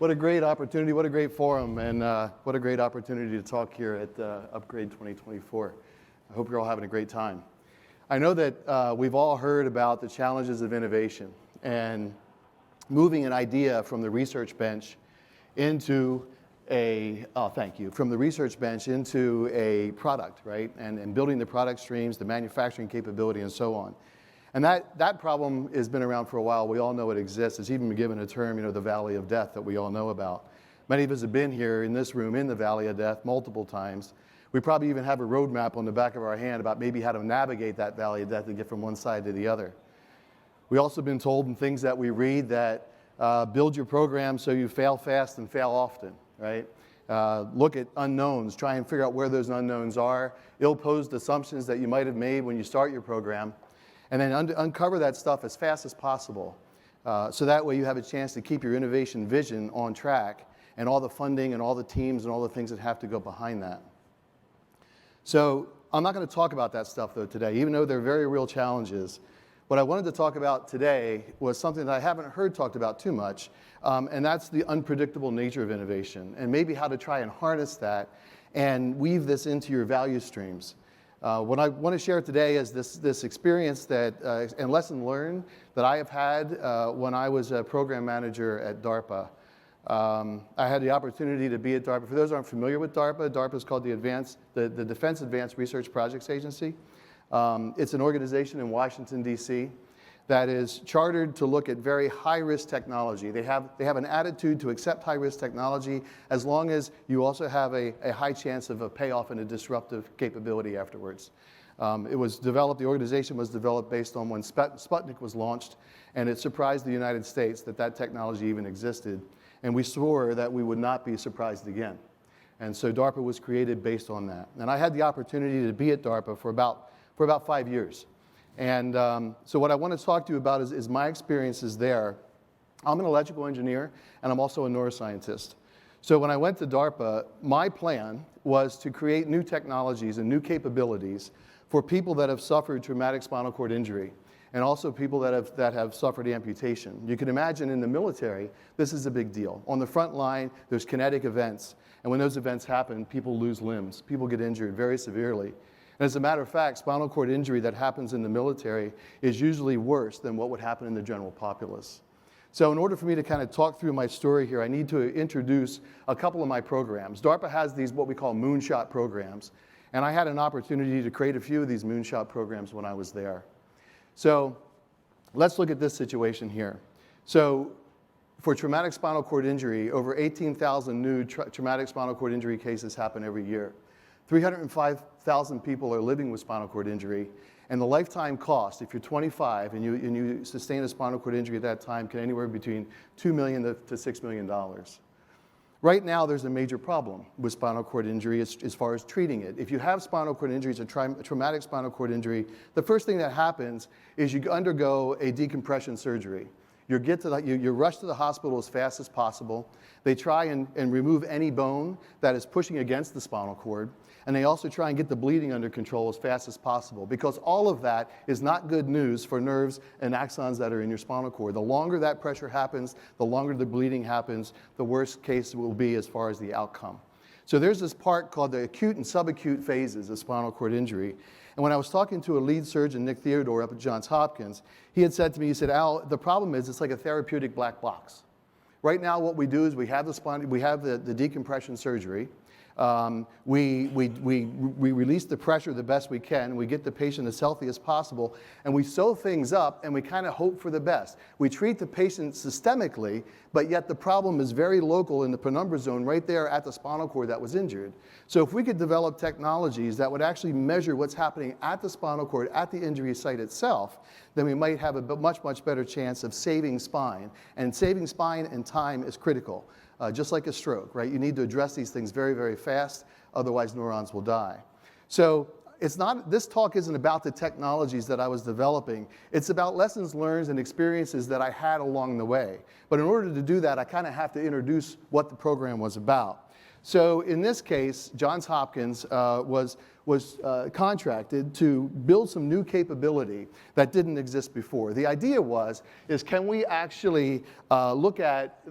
What a great opportunity, what a great forum, and what a great opportunity to talk here at Upgrade 2024. I hope you're all having a great time. I know that we've all heard about the challenges of innovation and moving an idea from the research bench into from the research bench into a product, right? And building the product streams, the manufacturing capability, and so on. And that problem has been around for a while. We all know it exists. It's even been given a term, the Valley of Death that we all know about. Many of us have been here in this room in the Valley of Death multiple times. We probably even have a roadmap on the back of our hand about maybe how to navigate that Valley of Death and get from one side to the other. We also been told in things that we read that build your program so you fail fast and fail often, right? Look at unknowns, try and figure out where those unknowns are, ill-posed assumptions that you might have made when you start your program, and then uncover that stuff as fast as possible. So that way you have a chance to keep your innovation vision on track and all the funding and all the teams and all the things that have to go behind that. So I'm not going to talk about that stuff though today, even though they're very real challenges. What I wanted to talk about today was something that I haven't heard talked about too much, and that's the unpredictable nature of innovation and maybe how to try and harness that and weave this into your value streams. What I want to share today is this experience that, and lesson learned that I have had when I was a program manager at DARPA. I had the opportunity to be at DARPA. For those who aren't familiar with DARPA, DARPA is called the Defense Advanced Research Projects Agency. It's an organization in Washington, D.C. that is chartered to look at very high-risk technology. They have an attitude to accept high-risk technology as long as you also have a high chance of a payoff and a disruptive capability afterwards. The organization was developed based on when Sputnik was launched, and it surprised the United States that technology even existed. And we swore that we would not be surprised again. And so DARPA was created based on that. And I had the opportunity to be at DARPA for about 5 years. And so what I want to talk to you about is my experiences there. I'm an electrical engineer, and I'm also a neuroscientist. So when I went to DARPA, my plan was to create new technologies and new capabilities for people that have suffered traumatic spinal cord injury, and also people that have suffered amputation. You can imagine in the military, this is a big deal. On the front line, there's kinetic events, and when those events happen, people lose limbs. People get injured very severely. And as a matter of fact, spinal cord injury that happens in the military is usually worse than what would happen in the general populace. So in order for me to kind of talk through my story here, I need to introduce a couple of my programs. DARPA has these what we call moonshot programs, and I had an opportunity to create a few of these moonshot programs when I was there. So let's look at this situation here. So for traumatic spinal cord injury, over 18,000 new traumatic spinal cord injury cases happen every year. 305,000 people are living with spinal cord injury, and the lifetime cost, if you're 25 and you sustain a spinal cord injury at that time, can anywhere between $2 million to $6 million. Right now, there's a major problem with spinal cord injury as far as treating it. If you have spinal cord injuries, a traumatic spinal cord injury, the first thing that happens is you undergo a decompression surgery. You're rushed to the hospital as fast as possible. They try and remove any bone that is pushing against the spinal cord, and they also try and get the bleeding under control as fast as possible, because all of that is not good news for nerves and axons that are in your spinal cord. The longer that pressure happens, the longer the bleeding happens, the worst case it will be as far as the outcome. So there's this part called the acute and subacute phases of spinal cord injury. And when I was talking to a lead surgeon, Nick Theodore, up at Johns Hopkins, he had said to me, he said, Al, the problem is it's like a therapeutic black box. Right now what we do is we have the decompression surgery. We release the pressure the best we can. We get the patient as healthy as possible, and we sew things up, and we kind of hope for the best. We treat the patient systemically, but yet the problem is very local in the penumbra zone right there at the spinal cord that was injured. So if we could develop technologies that would actually measure what's happening at the spinal cord, at the injury site itself, then we might have a much, much better chance of saving spine. And saving spine and time is critical. Just like a stroke, right? You need to address these things very, very fast, otherwise neurons will die. So this talk isn't about the technologies that I was developing. It's about lessons learned and experiences that I had along the way. But in order to do that, I kind of have to introduce what the program was about. So in this case, Johns Hopkins was contracted to build some new capability that didn't exist before. The idea is can we actually look at,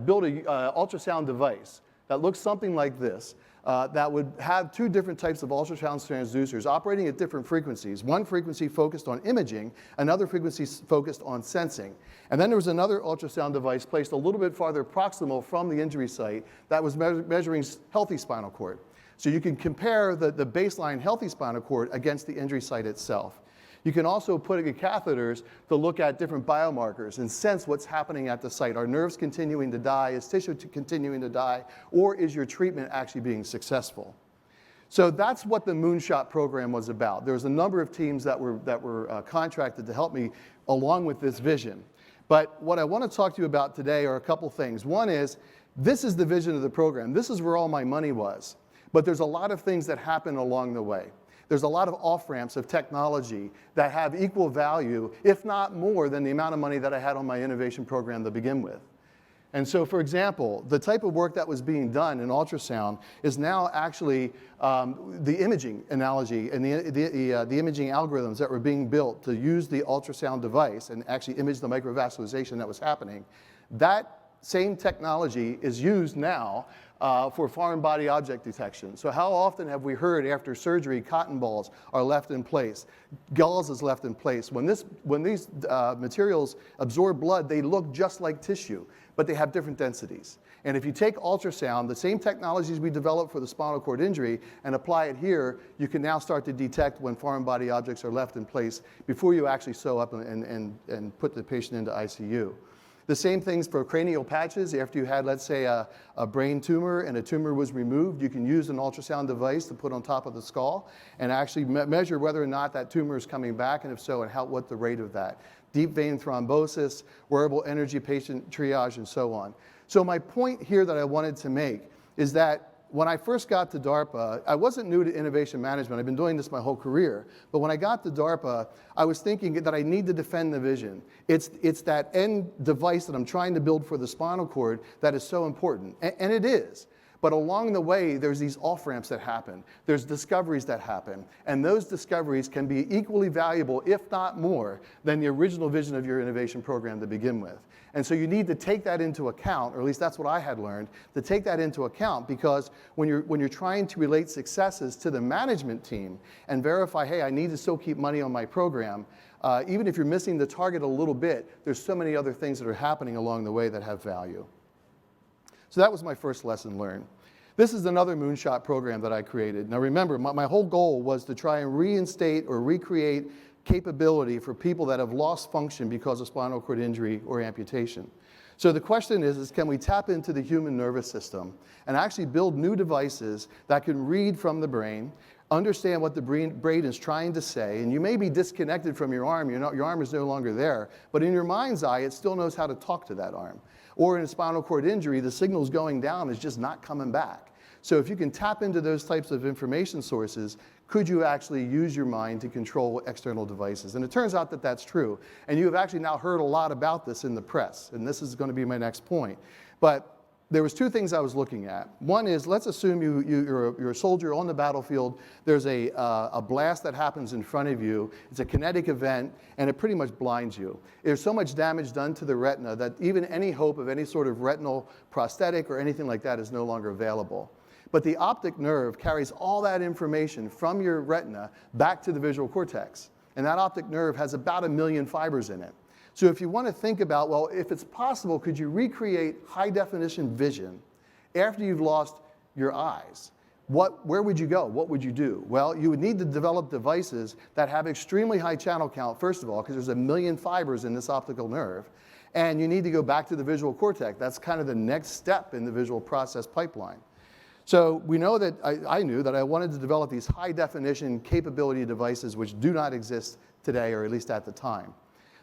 build a ultrasound device that looks something like this, that would have two different types of ultrasound transducers operating at different frequencies. One frequency focused on imaging, another frequency focused on sensing. And then there was another ultrasound device placed a little bit farther proximal from the injury site that was measuring healthy spinal cord. So you can compare the baseline healthy spinal cord against the injury site itself. You can also put in catheters to look at different biomarkers and sense what's happening at the site. Are nerves continuing to die? Is tissue continuing to die? Or is your treatment actually being successful? So that's what the Moonshot program was about. There was a number of teams that were contracted to help me along with this vision. But what I want to talk to you about today are a couple things. One is, this is the vision of the program. This is where all my money was. But there's a lot of things that happen along the way. There's a lot of off-ramps of technology that have equal value, if not more, than the amount of money that I had on my innovation program to begin with. And so, for example, the type of work that was being done in ultrasound is now actually the imaging analogy and the imaging algorithms that were being built to use the ultrasound device and actually image the microvascularization that was happening. That same technology is used now for foreign body object detection. So how often have we heard after surgery cotton balls are left in place, gauze is left in place? When these materials absorb blood, they look just like tissue, but they have different densities. And if you take ultrasound, the same technologies we developed for the spinal cord injury, and apply it here, you can now start to detect when foreign body objects are left in place before you actually sew up and put the patient into ICU. The same things for cranial patches. After you had, let's say, a brain tumor and a tumor was removed, you can use an ultrasound device to put on top of the skull and actually measure whether or not that tumor is coming back, and if so, and what the rate of that. Deep vein thrombosis, wearable energy patient triage, and so on. So my point here that I wanted to make is that when I first got to DARPA, I wasn't new to innovation management. I've been doing this my whole career. But when I got to DARPA, I was thinking that I need to defend the vision. It's that end device that I'm trying to build for the spinal cord that is so important. And it is. But along the way, there's these off-ramps that happen. There's discoveries that happen. And those discoveries can be equally valuable, if not more, than the original vision of your innovation program to begin with. And so you need to take that into account, or at least that's what I had learned, to take that into account, because when you're trying to relate successes to the management team and verify, hey, I need to still keep money on my program, even if you're missing the target a little bit, there's so many other things that are happening along the way that have value. So that was my first lesson learned. This is another Moonshot program that I created. Now remember, my whole goal was to try and reinstate or recreate capability for people that have lost function because of spinal cord injury or amputation. So the question is can we tap into the human nervous system and actually build new devices that can read from the brain, understand what the brain is trying to say, and you may be disconnected from your arm, your arm is no longer there, but in your mind's eye, it still knows how to talk to that arm. Or in a spinal cord injury, the signal's going down, is just not coming back. So if you can tap into those types of information sources, could you actually use your mind to control external devices? And it turns out that that's true. And you have actually now heard a lot about this in the press, and this is going to be my next point. But there was two things I was looking at. One is, let's assume you're a soldier on the battlefield. There's a blast that happens in front of you. It's a kinetic event, and it pretty much blinds you. There's so much damage done to the retina that even any hope of any sort of retinal prosthetic or anything like that is no longer available. But the optic nerve carries all that information from your retina back to the visual cortex. And that optic nerve has about 1 million fibers in it. So if you want to think about, well, if it's possible, could you recreate high-definition vision after you've lost your eyes? Where would you go? What would you do? Well, you would need to develop devices that have extremely high channel count, first of all, because there's 1 million fibers in this optical nerve. And you need to go back to the visual cortex. That's kind of the next step in the visual process pipeline. So we know that I knew that I wanted to develop these high-definition capability devices which do not exist today, or at least at the time.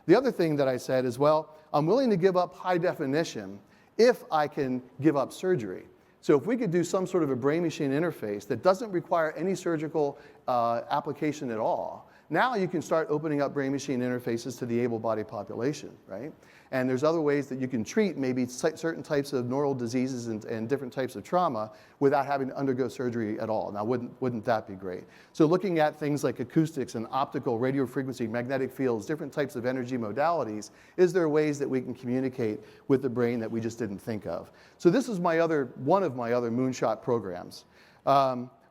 The other thing that I said is, well, I'm willing to give up high definition if I can give up surgery. So if we could do some sort of a brain-machine interface that doesn't require any surgical application at all, Now you can start opening up brain-machine interfaces to the able-bodied population, right? And there's other ways that you can treat maybe certain types of neural diseases and different types of trauma without having to undergo surgery at all. Now, wouldn't that be great? So looking at things like acoustics and optical, radio frequency, magnetic fields, different types of energy modalities, is there ways that we can communicate with the brain that we just didn't think of? So this is one of my other moonshot programs.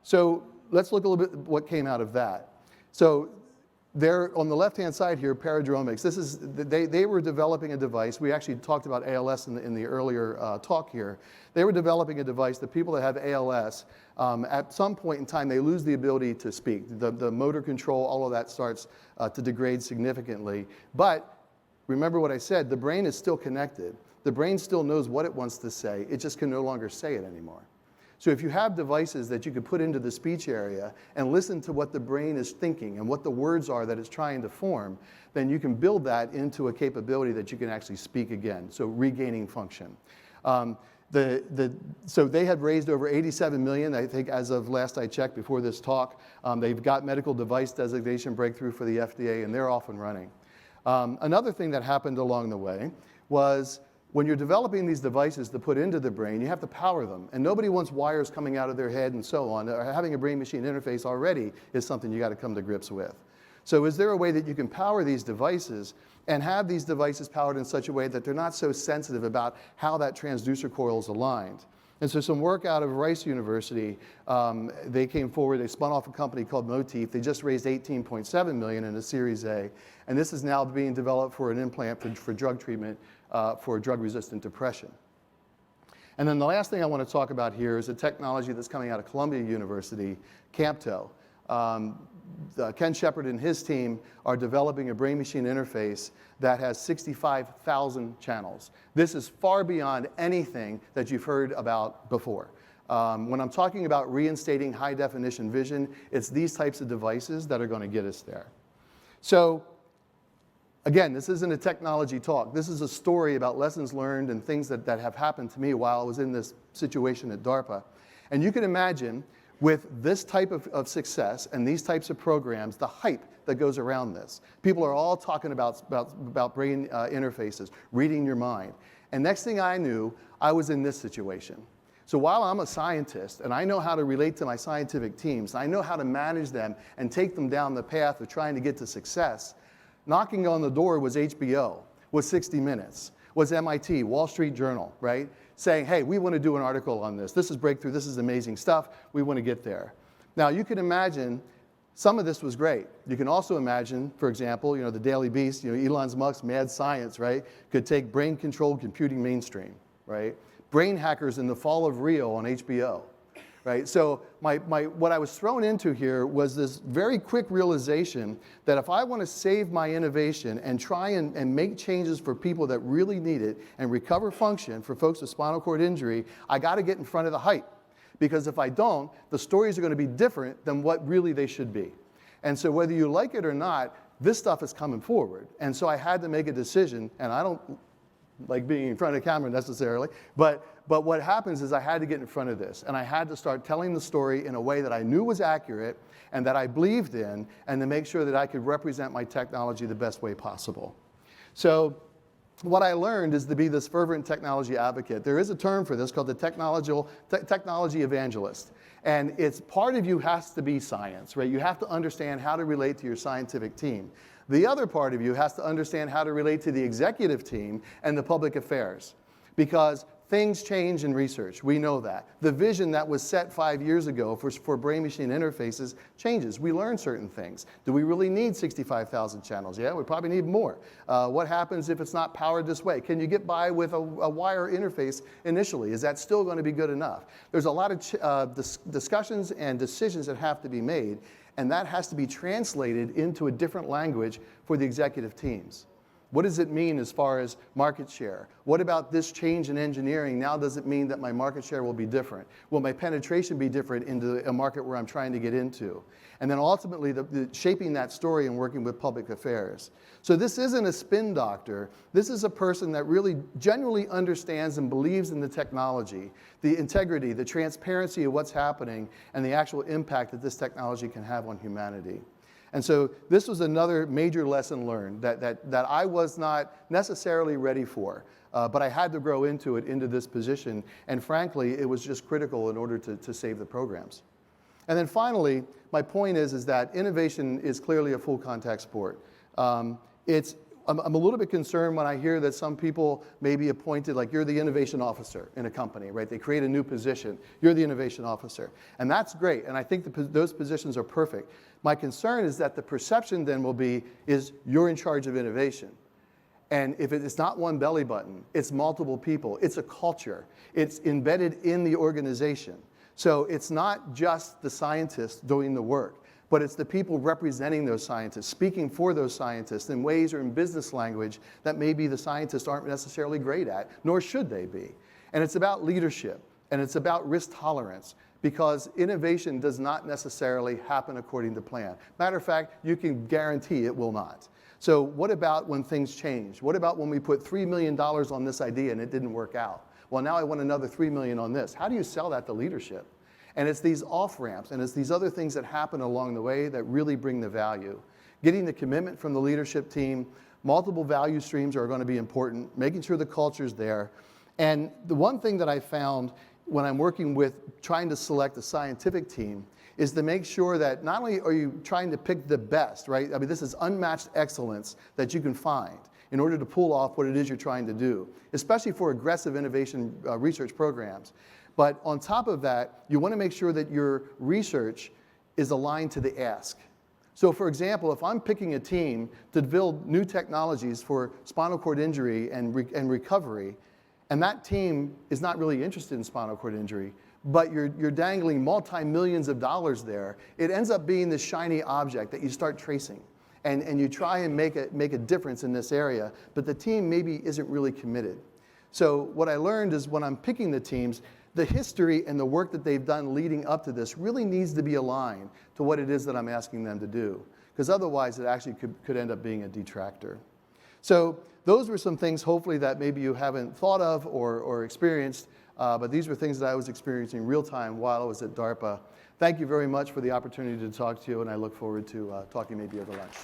So let's look a little bit at what came out of that. So there, on the left-hand side here, paradromics. They were developing a device. We actually talked about ALS in the earlier talk here. They were developing a device that people that have ALS, at some point in time, they lose the ability to speak. The motor control, all of that starts to degrade significantly. But remember what I said, the brain is still connected. The brain still knows what it wants to say. It just can no longer say it anymore. So if you have devices that you could put into the speech area and listen to what the brain is thinking and what the words are that it's trying to form, then you can build that into a capability that you can actually speak again, so regaining function. So they had raised over $87 million, I think, as of last I checked before this talk. They've got medical device designation breakthrough for the FDA, and they're off and running. Another thing that happened along the way was when you're developing these devices to put into the brain, you have to power them. And nobody wants wires coming out of their head and so on. Having a brain-machine interface already is something you got to come to grips with. So is there a way that you can power these devices and have these devices powered in such a way that they're not so sensitive about how that transducer coil is aligned? And so some work out of Rice University, they came forward, they spun off a company called Motif. They just raised $18.7 million in a Series A. And this is now being developed for an implant for drug treatment for drug-resistant depression. And then the last thing I want to talk about here is a technology that's coming out of Columbia University, Campto. Ken Shepard and his team are developing a brain-machine interface that has 65,000 channels. This is far beyond anything that you've heard about before. When I'm talking about reinstating high-definition vision, it's these types of devices that are going to get us there. So again, this isn't a technology talk. This is a story about lessons learned and things that have happened to me while I was in this situation at DARPA. And you can imagine, with this type of success and these types of programs, the hype that goes around this. People are all talking about brain interfaces, reading your mind. And next thing I knew, I was in this situation. So while I'm a scientist and I know how to relate to my scientific teams, I know how to manage them and take them down the path of trying to get to success, knocking on the door was HBO, was 60 Minutes, was MIT, Wall Street Journal, right? Saying, hey, we want to do an article on this. This is breakthrough. This is amazing stuff. We want to get there. Now, you can imagine some of this was great. You can also imagine, for example, the Daily Beast, Elon Musk's mad science, right, could take brain-controlled computing mainstream, right? Brain Hackers in the Fall of Rio on HBO. Right? So what I was thrown into here was this very quick realization that if I want to save my innovation and try and make changes for people that really need it and recover function for folks with spinal cord injury, I got to get in front of the hype. Because if I don't, the stories are going to be different than what really they should be. And so whether you like it or not, this stuff is coming forward. And so I had to make a decision, and I don't like being in front of the camera necessarily, but what happens is I had to get in front of this, and I had to start telling the story in a way that I knew was accurate and that I believed in, and to make sure that I could represent my technology the best way possible. So what I learned is to be this fervent technology advocate. There is a term for this called the technology evangelist. And it's part of you has to be science, right? You have to understand how to relate to your scientific team. The other part of you has to understand how to relate to the executive team and the public affairs. Because things change in research. We know that. The vision that was set 5 years ago for brain-machine interfaces changes. We learn certain things. Do we really need 65,000 channels? Yeah, we probably need more. What happens if it's not powered this way? Can you get by with a wire interface initially? Is that still going to be good enough? There's a lot of discussions and decisions that have to be made, and that has to be translated into a different language for the executive teams. What does it mean as far as market share? What about this change in engineering? Now does it mean that my market share will be different? Will my penetration be different into a market where I'm trying to get into? And then ultimately, shaping that story and working with public affairs. So this isn't a spin doctor. This is a person that really genuinely understands and believes in the technology, the integrity, the transparency of what's happening, and the actual impact that this technology can have on humanity. And so this was another major lesson learned that I was not necessarily ready for, but I had to grow into this position. And frankly, it was just critical in order to save the programs. And then finally, my point is that innovation is clearly a full contact sport. I'm a little bit concerned when I hear that some people may be appointed, like you're the innovation officer in a company, right? They create a new position. You're the innovation officer. And that's great, and I think those positions are perfect. My concern is that the perception then will be, is you're in charge of innovation. And if it's not one belly button, it's multiple people, it's a culture, it's embedded in the organization. So it's not just the scientists doing the work, but it's the people representing those scientists, speaking for those scientists in ways or in business language that maybe the scientists aren't necessarily great at, nor should they be. And it's about leadership, and it's about risk tolerance, because innovation does not necessarily happen according to plan. Matter of fact, you can guarantee it will not. So what about when things change? What about when we put $3 million on this idea and it didn't work out? Well, now I want another $3 million on this. How do you sell that to leadership? And it's these off-ramps, and it's these other things that happen along the way that really bring the value. Getting the commitment from the leadership team, multiple value streams are going to be important, making sure the culture's there. And the one thing that I found when I'm working with trying to select a scientific team is to make sure that not only are you trying to pick the best, right? I mean, this is unmatched excellence that you can find in order to pull off what it is you're trying to do, especially for aggressive innovation research programs. But on top of that, you want to make sure that your research is aligned to the ask. So for example, if I'm picking a team to build new technologies for spinal cord injury and recovery, and that team is not really interested in spinal cord injury, but you're dangling multi-millions of dollars there, it ends up being this shiny object that you start tracing. And you try and make a difference in this area, but the team maybe isn't really committed. So what I learned is when I'm picking the teams, the history and the work that they've done leading up to this really needs to be aligned to what it is that I'm asking them to do, because otherwise it actually could end up being a detractor. So those were some things hopefully that maybe you haven't thought of or experienced, but these were things that I was experiencing real time while I was at DARPA. Thank you very much for the opportunity to talk to you, and I look forward to talking maybe over lunch.